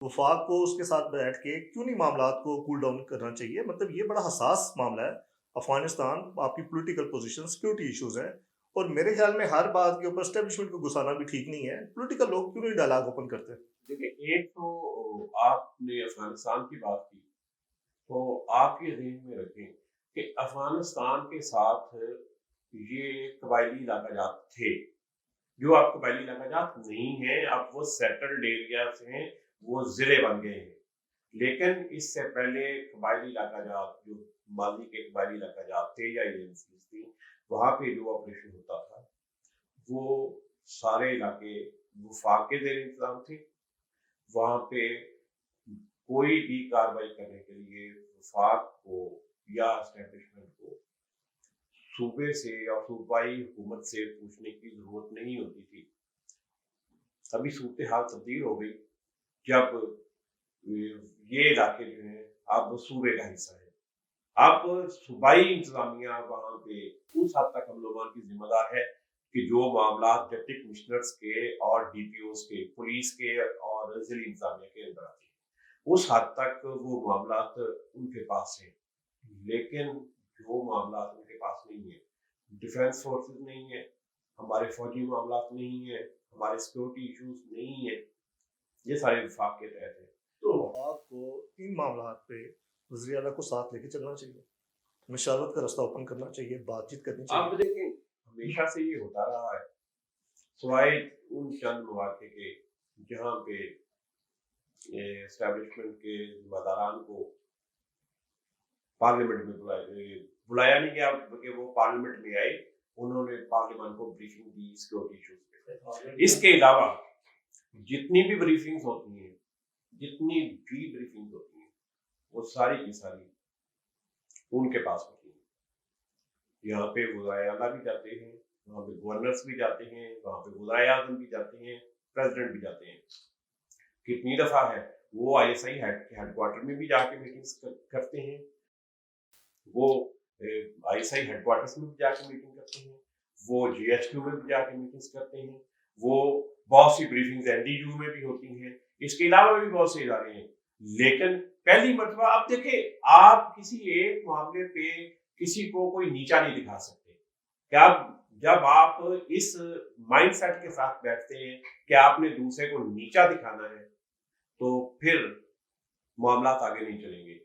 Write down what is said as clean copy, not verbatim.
وفاق کو اس کے ساتھ بیٹھ کے کیوں نہیں معاملات کو کول ڈاؤن کرنا چاہیے؟ مطلب یہ بڑا حساس معاملہ ہے۔ افغانستان آپ کی پولیٹیکل پوزیشن سیکورٹی ایشوز ہیں، اور میرے خیال میں ہر بات کے اوپر اسٹیبلشمنٹ کو گھسانا بھی ٹھیک نہیں ہے۔ پولیٹیکل لوگ کیوں نہیں ڈائلاگ اوپن کرتے؟ دیکھیں، ایک تو آپ نے افغانستان کی بات کی، تو آپ یہ ذہن میں رکھیں کہ افغانستان کے ساتھ یہ قبائلی علاقہ جات تھے، جو اب قبائلی علاقہ جات نہیں ہیں، اب وہ سیٹلڈ ایریاز ہیں، وہ ضلع بن گئے ہیں۔ لیکن اس سے پہلے قبائلی علاقہ جات جو ماضی کے قبائلی علاقہ جات تھے یا ایجنسیز تھی، وہاں پہ جو آپریشن ہوتا تھا وہ سارے علاقے وفاق کے زیر انتظام تھے۔ وہاں پہ کوئی بھی کارروائی کرنے کے لیے وفاق کو یا اسٹیبلشمنٹ کو صوبے سے یا صوبائی حکومت سے پوچھنے کی ضرورت نہیں ہوتی تھی۔ ابھی صورتحال تبدیل ہو گئی جب یہ علاقے جو ہیں اب صوبے کا حصہ ہے۔ اب صوبائی انتظامیہ وہاں پہ اس حد تک ہم لوگوں کی ذمہ دار ہے کہ جو معاملات ڈپٹی کمشنرز کے اور ڈی پی اوز کے، پولیس کے اور ضلعی انتظامیہ کے اندر آتے ہیں، اس حد تک وہ معاملات ان کے پاس ہیں۔ لیکن جو معاملات ان کے پاس نہیں ہیں، ڈیفینس فورسز نہیں ہیں، ہمارے فوجی معاملات نہیں ہیں، ہمارے سیکورٹی ایشوز نہیں ہیں، یہ سارے وفاق کے تحت ہیں۔ تو وفاق کو ان معاملات پہ وزیر اعلیٰ کو ساتھ لے کے چلنا چاہیے، مشاورت کا رستہ اوپن کرنا چاہیے، بات چیت کرنی آپ چاہیے۔ دیکھیں، ہمیشہ سے یہ ہوتا رہا ہے، سوائے ان چند مواقع کے جہاں پہ اسٹیبلشمنٹ کے ذمہ داران کو پارلیمنٹ میں بلایا نہیں گیا، بلکہ وہ پارلیمنٹ میں آئے، انہوں نے پارلیمان کو بریفنگ دی سیکورٹی ایشوز پہ۔ اس کے علاوہ جتنی بھی بریفنگز ہوتی ہیں، جتنی بھی بریفنگز ہوتی ہیں، وہ ساری کی ساری ان کے پاس ہوتی ہیں۔ یہاں پہ وزرائے اعلیٰ بھی جاتے ہیں، وہاں پہ گورنرز بھی جاتے ہیں، وہاں پہ وزرائے اعظم بھی جاتے ہیں، پریزیڈنٹ بھی جاتے ہیں۔ کتنی دفعہ ہے وہ I S I had quarter میں بھی جا کے میٹنگز کرتے ہیں، وہ I S I had quarters میں بھی جا کے میٹنگ کرتے ہیں، وہ جی ایچ کیو میں بھی جا کے میٹنگز کرتے ہیں، وہ بہت سی بریفنگز این ڈی یو میں بھی ہوتی ہیں، اس کے علاوہ بھی بہت سے ادارے ہیں۔ لیکن پہلی مرتبہ آپ دیکھیں، آپ کسی ایک معاملے پہ کسی کو کوئی نیچا نہیں دکھا سکتے کہ جب آپ اس مائنڈ سیٹ کے ساتھ بیٹھتے ہیں کہ آپ نے دوسرے کو نیچا دکھانا ہے، تو پھر معاملات آگے نہیں چلیں گے۔